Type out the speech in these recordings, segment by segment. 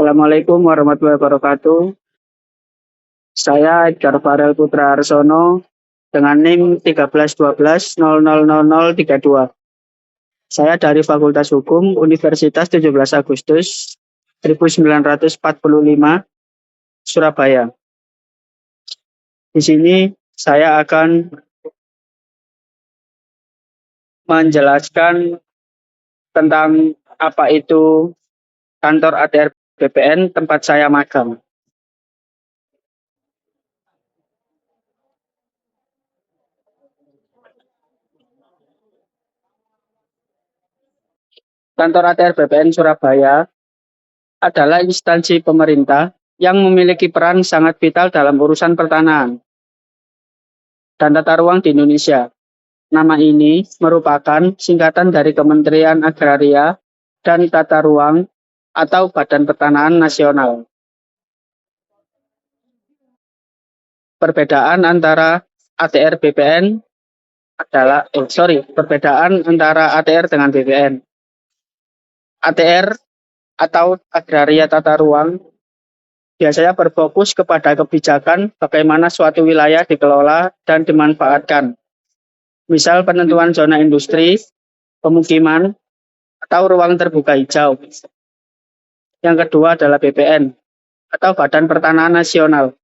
Assalamualaikum warahmatullahi wabarakatuh. Saya Edgar Farel Putra Arsono dengan NIM 1312000032. Saya dari Fakultas Hukum Universitas 17 Agustus 1945 Surabaya. Di sini saya akan menjelaskan tentang apa itu kantor ATR BPN tempat saya magang. Kantor ATR BPN Surabaya adalah instansi pemerintah yang memiliki peran sangat vital dalam urusan pertanahan dan tata ruang di Indonesia. Nama ini merupakan singkatan dari Kementerian Agraria dan Tata Ruang atau Badan Pertanahan Nasional. Perbedaan antara ATR BPN perbedaan antara ATR dengan BPN. ATR atau Agraria Tata Ruang biasanya berfokus kepada kebijakan bagaimana suatu wilayah dikelola dan dimanfaatkan. Misal penentuan zona industri, pemukiman, atau ruang terbuka hijau. Yang kedua adalah BPN atau Badan Pertanahan Nasional.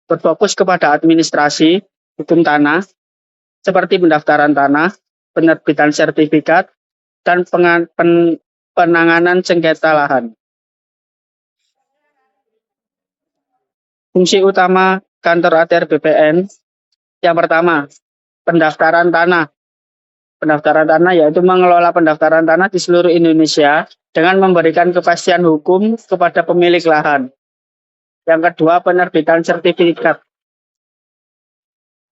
Berfokus kepada administrasi, hukum tanah, seperti pendaftaran tanah, penerbitan sertifikat, dan penanganan sengketa lahan. Fungsi utama kantor ATR BPN yang pertama, pendaftaran tanah. Pendaftaran tanah yaitu mengelola pendaftaran tanah di seluruh Indonesia dengan memberikan kepastian hukum kepada pemilik lahan. Yang kedua, penerbitan sertifikat.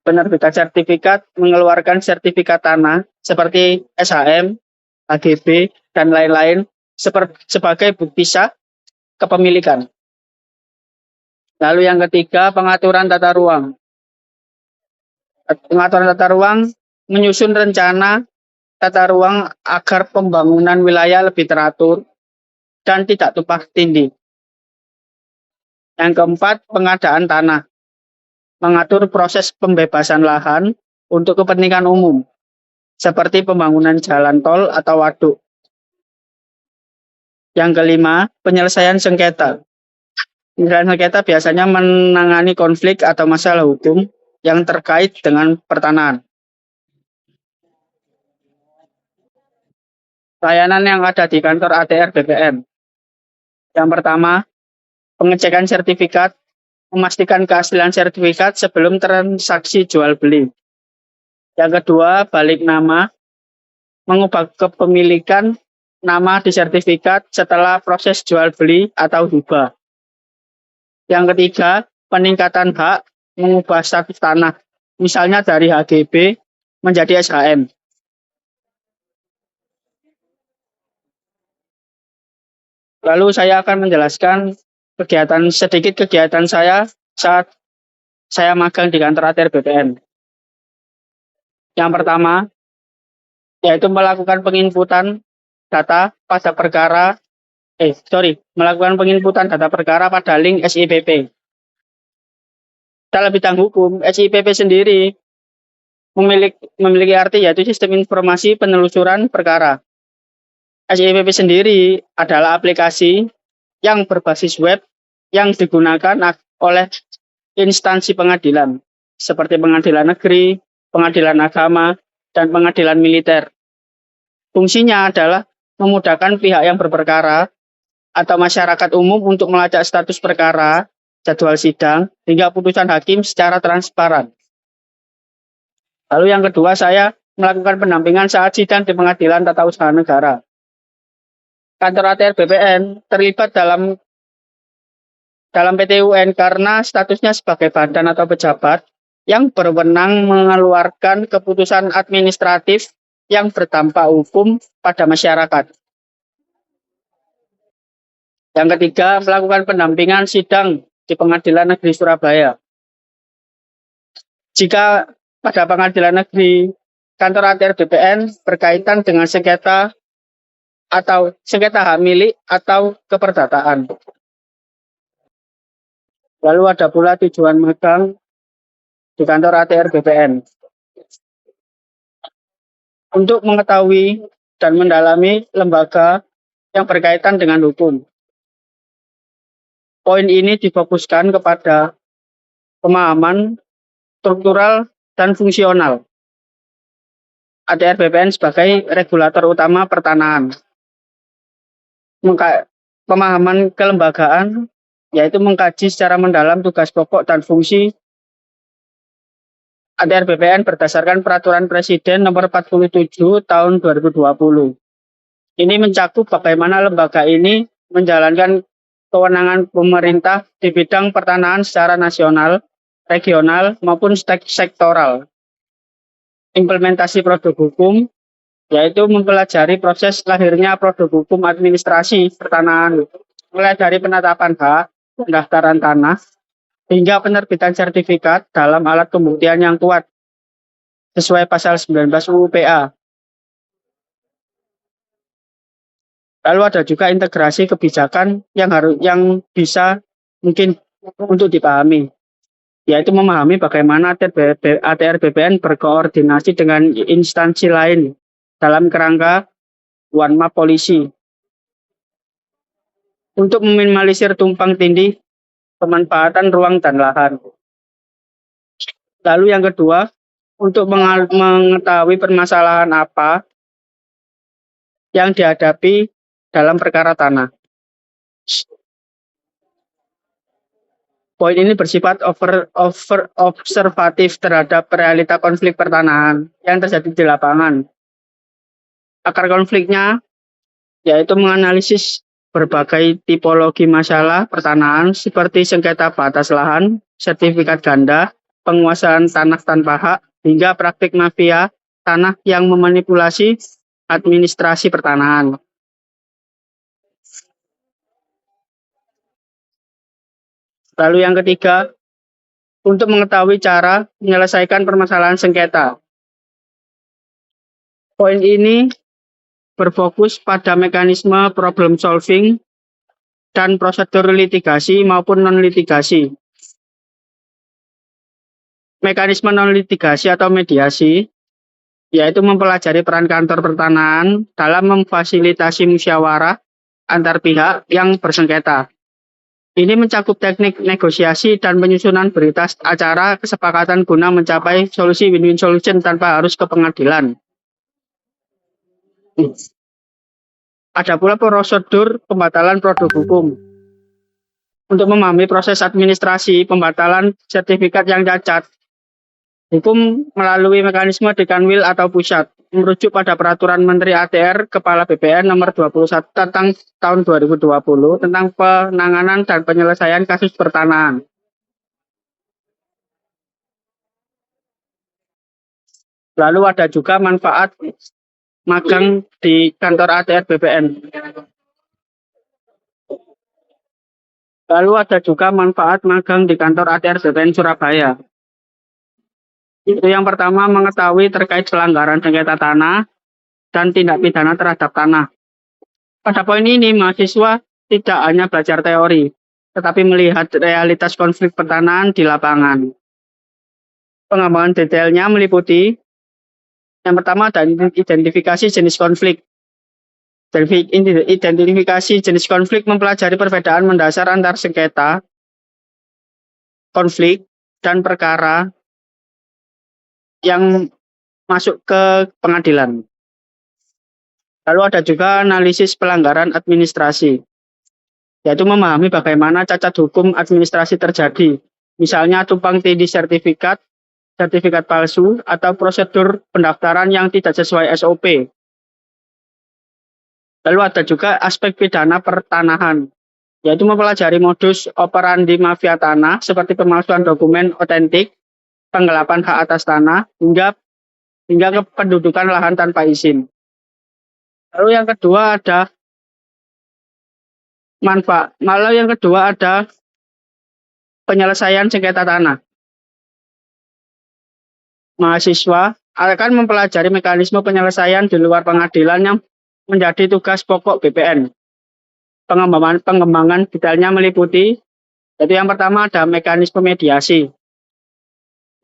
Penerbitan sertifikat mengeluarkan sertifikat tanah seperti SHM, HGB, dan lain-lain sebagai bukti sah kepemilikan. Lalu yang ketiga, pengaturan tata ruang. Pengaturan tata ruang menyusun rencana tata ruang agar pembangunan wilayah lebih teratur dan tidak tumpang tindih. Yang keempat, pengadaan tanah. Mengatur proses pembebasan lahan untuk kepentingan umum, seperti pembangunan jalan tol atau waduk. Yang kelima, penyelesaian sengketa. Penyelesaian sengketa biasanya menangani konflik atau masalah hukum yang terkait dengan pertanahan. Layanan yang ada di kantor ATR BPN. Yang pertama, pengecekan sertifikat, memastikan keaslian sertifikat sebelum transaksi jual beli. Yang kedua, balik nama, mengubah kepemilikan nama di sertifikat setelah proses jual beli atau hibah. Yang ketiga, peningkatan hak, mengubah status tanah, misalnya dari HGB menjadi SHM. Lalu saya akan menjelaskan kegiatan saya saat saya magang di kantor ATR BPN. Yang pertama, yaitu melakukan penginputan data pada penginputan data perkara pada link SIPP. Dalam bidang hukum, SIPP sendiri memiliki arti yaitu Sistem Informasi Penelusuran Perkara. SIPP sendiri adalah aplikasi yang berbasis web yang digunakan oleh instansi pengadilan, seperti pengadilan negeri, pengadilan agama, dan pengadilan militer. Fungsinya adalah memudahkan pihak yang berperkara atau masyarakat umum untuk melacak status perkara, jadwal sidang, hingga putusan hakim secara transparan. Lalu yang kedua, saya melakukan pendampingan saat sidang di Pengadilan Tata Usaha Negara. Kantor ATR BPN terlibat dalam PT UN karena statusnya sebagai badan atau pejabat yang berwenang mengeluarkan keputusan administratif yang berdampak hukum pada masyarakat. Yang ketiga, melakukan pendampingan sidang di Pengadilan Negeri Surabaya. Jika pada Pengadilan Negeri kantor ATR BPN berkaitan dengan sengketa hak milik atau keperdataan. Lalu ada pula tujuan magang di kantor ATR BPN. Untuk mengetahui dan mendalami lembaga yang berkaitan dengan hukum. Poin ini difokuskan kepada pemahaman struktural dan fungsional ATR BPN sebagai regulator utama pertanahan. Pemahaman kelembagaan yaitu mengkaji secara mendalam tugas pokok dan fungsi ATR BPN berdasarkan Peraturan Presiden Nomor 47 Tahun 2020. Ini mencakup bagaimana lembaga ini menjalankan kewenangan pemerintah di bidang pertanahan secara nasional, regional, maupun sektoral. Implementasi produk hukum, yaitu mempelajari proses lahirnya produk hukum administrasi pertanahan, mulai dari penetapan hak, pendaftaran tanah, hingga penerbitan sertifikat dalam alat pembuktian yang kuat, sesuai pasal 19 UU PA. Lalu ada juga integrasi kebijakan yang bisa mungkin untuk dipahami, yaitu memahami bagaimana ATR BPN berkoordinasi dengan instansi lain dalam kerangka one map polisi untuk meminimalisir tumpang tindih pemanfaatan ruang dan lahan. Lalu yang kedua, untuk mengetahui permasalahan apa yang dihadapi dalam perkara tanah. Poin ini bersifat observatif terhadap realita konflik pertanahan yang terjadi di lapangan. Akar konfliknya yaitu menganalisis berbagai tipologi masalah pertanahan seperti sengketa batas lahan, sertifikat ganda, penguasaan tanah tanpa hak, hingga praktik mafia tanah yang memanipulasi administrasi pertanahan. Lalu yang ketiga, untuk mengetahui cara menyelesaikan permasalahan sengketa. Poin ini berfokus pada mekanisme problem solving dan prosedur litigasi maupun non-litigasi. Mekanisme non-litigasi atau mediasi, yaitu mempelajari peran kantor pertanahan dalam memfasilitasi musyawarah antar pihak yang bersengketa. Ini mencakup teknik negosiasi dan penyusunan berita acara kesepakatan guna mencapai solusi win-win solution tanpa harus ke pengadilan. Ada pula prosedur pembatalan produk hukum. Untuk memahami proses administrasi pembatalan sertifikat yang cacat, hukum melalui mekanisme Dekanwil atau pusat, merujuk pada Peraturan Menteri ATR Kepala BPN Nomor 21 tentang tahun 2020 tentang penanganan dan penyelesaian kasus pertanahan. Lalu ada juga manfaat magang di kantor ATR BPN. Lalu ada juga manfaat magang di kantor ATR BPN Surabaya. Itu yang pertama, mengetahui terkait pelanggaran sengketa tanah dan tindak pidana terhadap tanah. Pada poin ini, mahasiswa tidak hanya belajar teori, tetapi melihat realitas konflik pertanahan di lapangan. Pengembangan detailnya meliputi yang pertama ada identifikasi jenis konflik. Identifikasi jenis konflik mempelajari perbedaan mendasar antar sengketa, konflik, dan perkara yang masuk ke pengadilan. Lalu ada juga analisis pelanggaran administrasi, yaitu memahami bagaimana cacat hukum administrasi terjadi, misalnya tumpang tindih sertifikat palsu, atau prosedur pendaftaran yang tidak sesuai SOP. Lalu ada juga aspek pidana pertanahan, yaitu mempelajari modus operandi mafia tanah seperti pemalsuan dokumen otentik, penggelapan hak atas tanah, hingga kependudukan lahan tanpa izin. Lalu yang kedua ada penyelesaian sengketa tanah. Mahasiswa akan mempelajari mekanisme penyelesaian di luar pengadilan yang menjadi tugas pokok BPN. Pengembangan detailnya meliputi Jadi yang pertama ada mekanisme mediasi.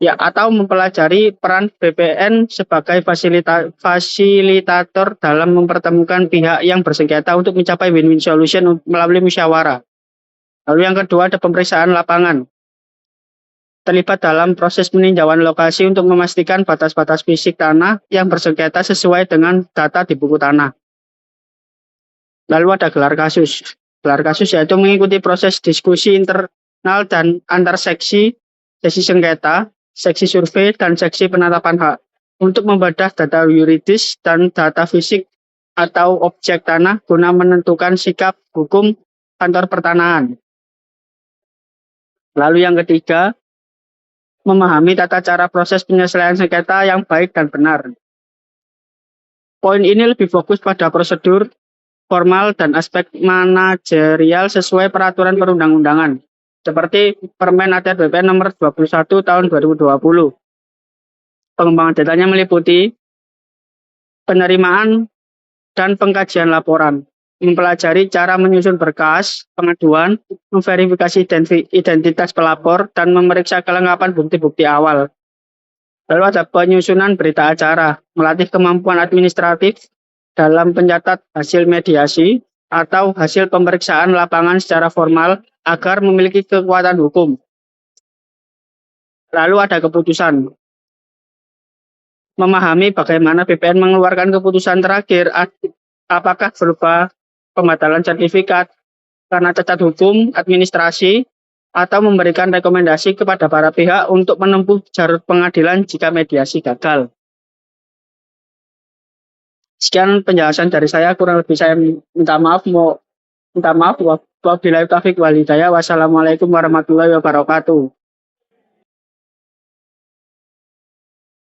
Ya, atau mempelajari peran BPN sebagai fasilitator dalam mempertemukan pihak yang bersengketa untuk mencapai win-win solution melalui musyawarah. Lalu yang kedua ada pemeriksaan lapangan. Terlibat dalam proses peninjauan lokasi untuk memastikan batas-batas fisik tanah yang bersengketa sesuai dengan data di buku tanah. Lalu ada gelar kasus. Gelar kasus yaitu mengikuti proses diskusi internal dan antar seksi sengketa, seksi survei, dan seksi penetapan hak untuk membedah data yuridis dan data fisik atau objek tanah guna menentukan sikap hukum kantor pertanahan. Lalu yang ketiga, memahami tata cara proses penyelesaian sengketa yang baik dan benar. Poin ini lebih fokus pada prosedur formal dan aspek manajerial sesuai peraturan perundang-undangan, seperti Permen ATR BPN nomor 21 tahun 2020. Pengembangan datanya meliputi penerimaan dan pengkajian laporan, mempelajari cara menyusun berkas pengaduan, memverifikasi identitas pelapor, dan memeriksa kelengkapan bukti-bukti awal. Lalu ada penyusunan berita acara, melatih kemampuan administratif dalam pencatat hasil mediasi atau hasil pemeriksaan lapangan secara formal agar memiliki kekuatan hukum. Lalu ada keputusan. Memahami bagaimana BPN mengeluarkan keputusan terakhir, apakah berupa pembatalan sertifikat karena cacat hukum, administrasi, atau memberikan rekomendasi kepada para pihak untuk menempuh jalur pengadilan jika mediasi gagal. Sekian penjelasan dari saya, kurang lebih saya minta maaf. Wabillahi taufiq wal hidayah. Wassalamualaikum warahmatullahi wabarakatuh.